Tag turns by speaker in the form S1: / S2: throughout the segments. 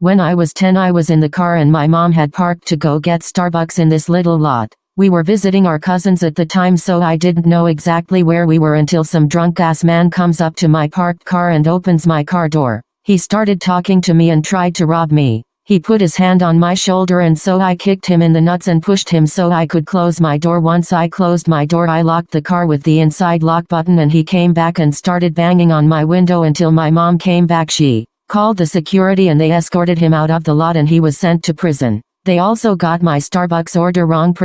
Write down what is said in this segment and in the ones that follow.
S1: When I was 10 I was in the car and my mom had parked to go get Starbucks in this little lot. We were visiting our cousins at the time, so I didn't know exactly where we were until some drunk-ass man comes up to my parked car and opens my car door. He started talking to me and tried to rob me. He put his hand on my shoulder and so I kicked him in the nuts and pushed him so I could close my door. Once I closed my door I locked the car with the inside lock button and he came back and started banging on my window until my mom came back. She called the security and they escorted him out of the lot and he was sent to prison. They also got my Starbucks order wrong.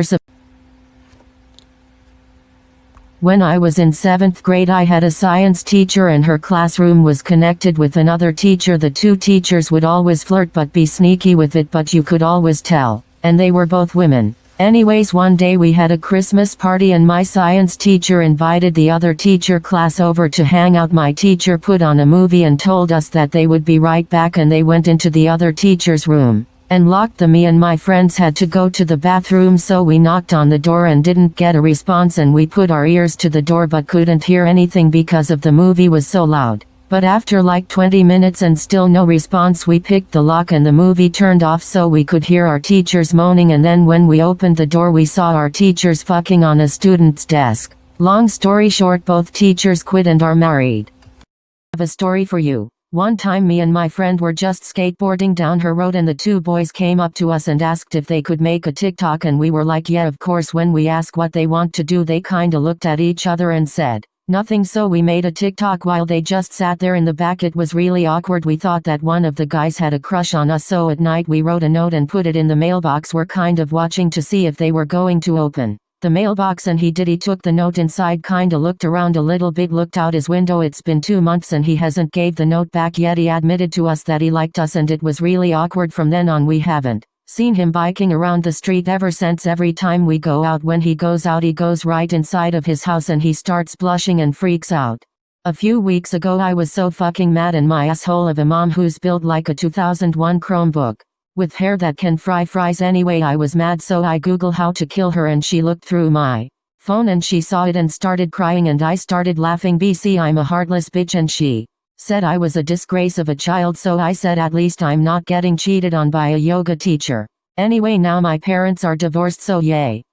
S1: When I was in 7th grade I had a science teacher and her classroom was connected with another teacher. The two teachers would always flirt but be sneaky with it, but you could always tell. And they were both women. Anyways, one day we had a Christmas party and my science teacher invited the other teacher class over to hang out. My teacher put on a movie and told us that they would be right back, and they went into the other teacher's room and locked them. Me and my friends had to go to the bathroom, so we knocked on the door and didn't get a response, and we put our ears to the door but couldn't hear anything because of the movie was so loud. But after like 20 minutes and still no response, we picked the lock and the movie turned off so we could hear our teachers moaning, and then when we opened the door we saw our teachers fucking on a student's desk. Long story short, both teachers quit and are married. I have a story for you. One time me and my friend were just skateboarding down her road and the two boys came up to us and asked if they could make a TikTok, and we were like, yeah, of course. When we asked what they want to do they kinda looked at each other and said nothing, so we made a TikTok while they just sat there in the back. It was really awkward. We thought that one of the guys had a crush on us, so at night we wrote a note and put it in the mailbox. We're kind of watching to see if they were going to open the mailbox, and he did. He took the note inside, kinda looked around a little bit, looked out his window. It's been 2 months and he hasn't gave the note back yet. He admitted to us that he liked us and it was really awkward. From then on we haven't seen him biking around the street ever since. Every time we go out, when he goes out he goes right inside of his house and he starts blushing and freaks out. A few weeks ago I was so fucking mad, and my asshole of a mom who's built like a 2001 Chromebook with hair that can fry fries. Anyway, I was mad, so I Googled how to kill her and she looked through my phone and she saw it and started crying, and I started laughing. BC, I'm a heartless bitch, and she said I was a disgrace of a child, so I said at least I'm not getting cheated on by a yoga teacher. Anyway, now my parents are divorced, so yay.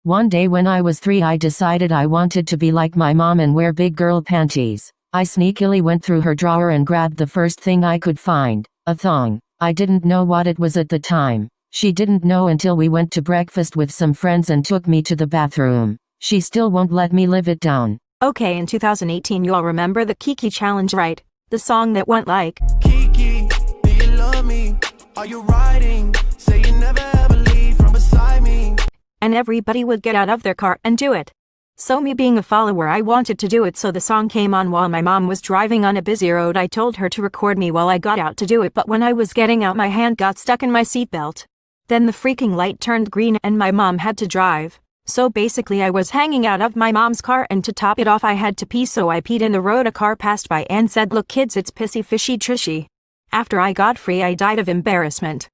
S1: One day when I was 3 I decided I wanted to be like my mom and wear big girl panties. I sneakily went through her drawer and grabbed the first thing I could find, a thong. I didn't know what it was at the time. She didn't know until we went to breakfast with some friends and took me to the bathroom. She still won't let me live it down.
S2: Okay, in 2018 you all remember the Kiki challenge, right? The song that went like,
S3: Kiki, do you love me? Are you riding? Say you never ever leave from beside me.
S2: And everybody would get out of their car and do it. So me being a follower, I wanted to do it, so the song came on while my mom was driving on a busy road. I told her to record me while I got out to do it, but when I was getting out my hand got stuck in my seatbelt. Then the freaking light turned green and my mom had to drive. So basically I was hanging out of my mom's car, and to top it off I had to pee, so I peed in the road. A car passed by and said, "Look kids, it's pissy fishy trishy." After I got free I died of embarrassment.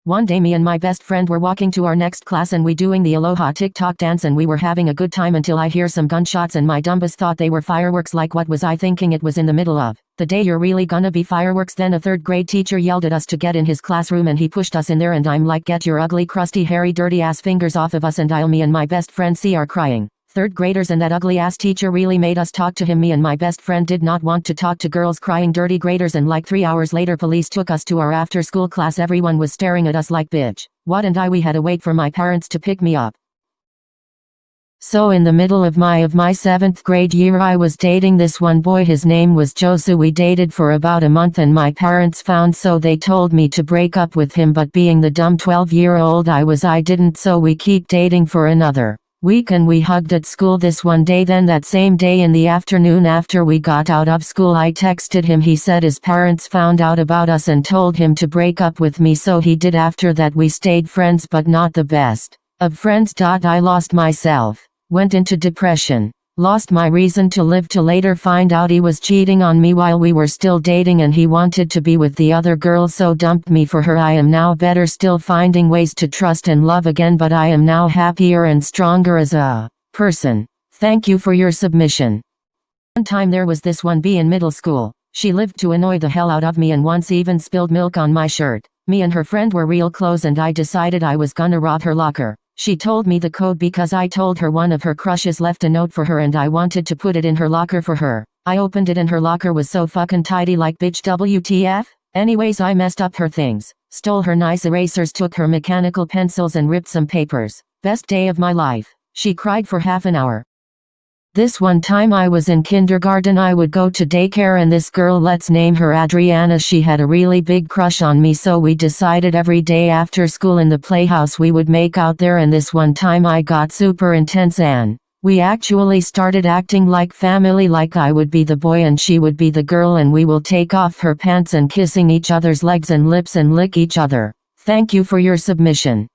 S1: One day me and my best friend were walking to our next class and we doing the Aloha TikTok dance, and we were having a good time until I hear some gunshots, and my dumbass thought they were fireworks. Like, what was I thinking? It was in the middle of the day. You're really gonna be fireworks? Then a 3rd grade teacher yelled at us to get in his classroom and he pushed us in there, and I'm like, get your ugly, crusty, hairy, dirty ass fingers off of us. And me and my best friend C are crying. 3rd graders, and that ugly ass teacher really made us talk to him. Me and my best friend did not want to talk to girls crying dirty graders, and like 3 hours later police took us to our after school class. Everyone was staring at us like, bitch, what? And we had to wait for my parents to pick me up. So in the middle of my 7th grade year I was dating this one boy. His name was Josu. We dated for about a month and my parents found, so they told me to break up with him, but being the dumb 12-year-old I didn't, so we keep dating for another week and we hugged at school this one day. Then that same day in the afternoon after we got out of school I texted him. He said his parents found out about us and told him to break up with me, so he did. After that we stayed friends but not the best of friends. I lost myself, went into depression, lost my reason to live, to later find out he was cheating on me while we were still dating and he wanted to be with the other girl, so dumped me for her. I am now better, still finding ways to trust and love again, but I am now happier and stronger as a person. Thank you for your submission. One time there was this one B in middle school. She lived to annoy the hell out of me and once even spilled milk on my shirt. Me and her friend were real close and I decided I was gonna rob her locker. She told me the code because I told her one of her crushes left a note for her and I wanted to put it in her locker for her. I opened it and her locker was so fucking tidy, like bitch WTF? Anyways, I messed up her things, stole her nice erasers, took her mechanical pencils and ripped some papers. Best day of my life. She cried for half an hour. This one time I was in kindergarten, I would go to daycare and this girl, let's name her Adriana, she had a really big crush on me, so we decided every day after school in the playhouse we would make out there, and this one time I got super intense and we actually started acting like family, like I would be the boy and she would be the girl, and we will take off her pants and kissing each other's legs and lips and lick each other. Thank you for your submission.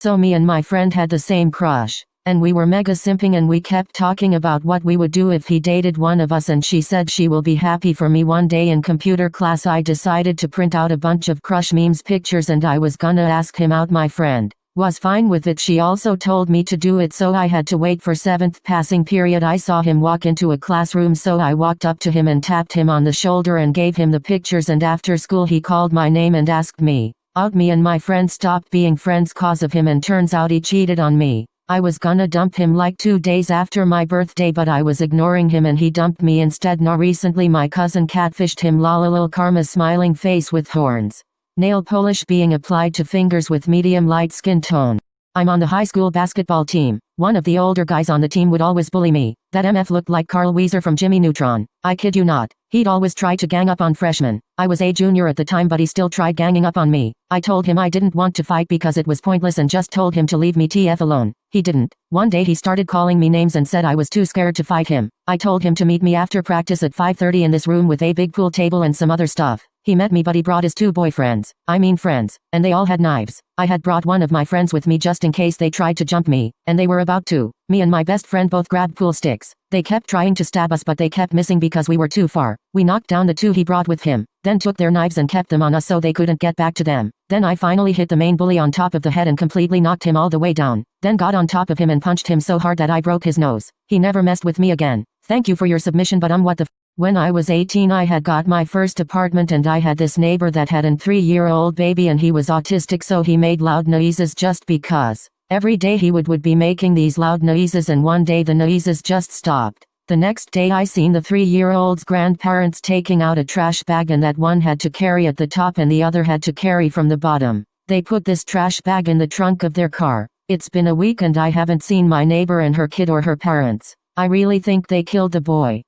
S1: So me and my friend had the same crush. And we were mega simping and we kept talking about what we would do if he dated one of us, and she said she will be happy for me. One day in computer class I decided to print out a bunch of crush memes pictures and I was gonna ask him out. My friend was fine with it. She also told me to do it, so I had to wait for 7th passing period. I saw him walk into a classroom, so I walked up to him and tapped him on the shoulder and gave him the pictures, and after school he called my name and asked me out. Me and my friend stopped being friends cause of him, and turns out he cheated on me. I was gonna dump him like 2 days after my birthday, but I was ignoring him and he dumped me instead. Now recently my cousin catfished him, lol karma, smiling face with horns. Nail polish being applied to fingers with medium light skin tone. I'm on the high school basketball team. One of the older guys on the team would always bully me. That MF looked like Carl Weezer from Jimmy Neutron. I kid you not. He'd always try to gang up on freshmen. I was a junior at the time, but he still tried ganging up on me. I told him I didn't want to fight because it was pointless and just told him to leave me TF alone. He didn't. One day he started calling me names and said I was too scared to fight him. I told him to meet me after practice at 5:30 in this room with a big pool table and some other stuff. He met me, but he brought his 2 boyfriends. I mean friends. And they all had knives. I had brought one of my friends with me just in case they tried to jump me. And they were about to. Me and my best friend both grabbed pool sticks. They kept trying to stab us, but they kept missing because we were too far. We knocked down the 2 he brought with him, then took their knives and kept them on us so they couldn't get back to them. Then I finally hit the main bully on top of the head and completely knocked him all the way down. Then got on top of him and punched him so hard that I broke his nose. He never messed with me again. Thank you for your submission, but what the When I was 18 I had got my first apartment and I had this neighbor that had an 3-year-old baby and he was autistic, so he made loud noises just because. Every day he would be making these loud noises, and one day the noises just stopped. The next day I seen the 3-year-old's grandparents taking out a trash bag, and that one had to carry at the top and the other had to carry from the bottom. They put this trash bag in the trunk of their car. It's been a week and I haven't seen my neighbor and her kid or her parents. I really think they killed the boy.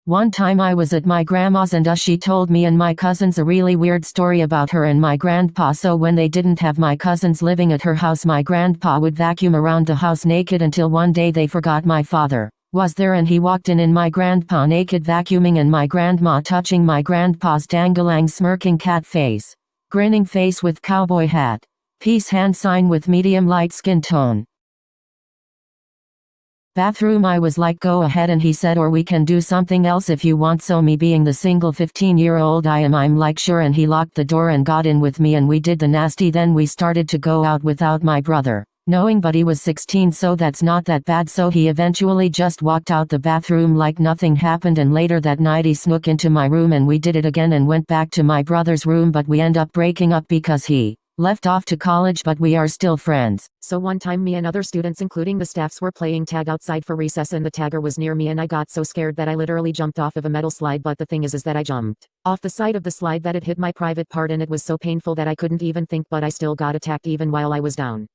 S1: One time I was at my grandma's and she told me and my cousins a really weird story about her and my grandpa. So when they didn't have my cousins living at her house, my grandpa would vacuum around the house naked until one day they forgot my father was there, and he walked in my grandpa naked vacuuming and my grandma touching my grandpa's dangalang smirking cat face. Grinning face with cowboy hat. Peace hand sign with medium light skin tone. Bathroom. I was like, go ahead, and he said, or we can do something else if you want. So me being the single 15-year-old I'm like sure, and he locked the door and got in with me and we did the nasty. Then we started to go out without my brother knowing, but he was 16 so that's not that bad. So he eventually just walked out the bathroom like nothing happened, and later that night he snuck into my room and we did it again and went back to my brother's room, but we end up breaking up because he left off to college, but we are still friends.
S4: So one time me and other students including the staffs were playing tag outside for recess and the tagger was near me and I got so scared that I literally jumped off of a metal slide, but the thing is that I jumped off the side of the slide that it hit my private part and it was so painful that I couldn't even think, but I still got attacked even while I was down.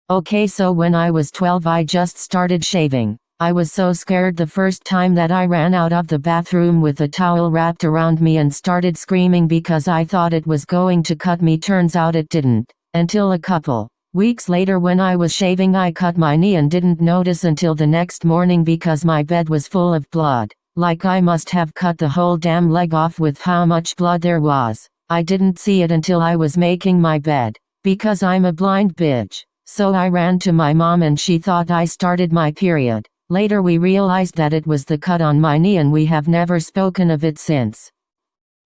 S1: Okay, so when I was 12 I just started shaving. I was so scared the first time that I ran out of the bathroom with a towel wrapped around me and started screaming because I thought it was going to cut me. Turns out it didn't. Until a couple weeks later when I was shaving I cut my knee and didn't notice until the next morning because my bed was full of blood. Like I must have cut the whole damn leg off with how much blood there was. I didn't see it until I was making my bed. Because I'm a blind bitch. So I ran to my mom and she thought I started my period. Later we realized that it was the cut on my knee and we have never spoken of it since.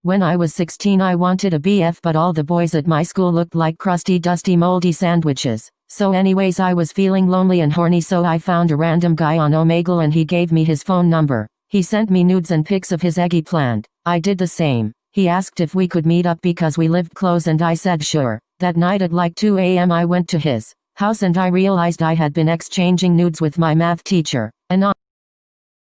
S1: When I was 16 I wanted a BF, but all the boys at my school looked like crusty, dusty, moldy sandwiches. So anyways I was feeling lonely and horny, so I found a random guy on Omegle and he gave me his phone number. He sent me nudes and pics of his eggy plant. I did the same. He asked if we could meet up because we lived close and I said sure. That night at like 2 a.m. I went to his house and I realized I had been exchanging nudes with my math teacher. Anon.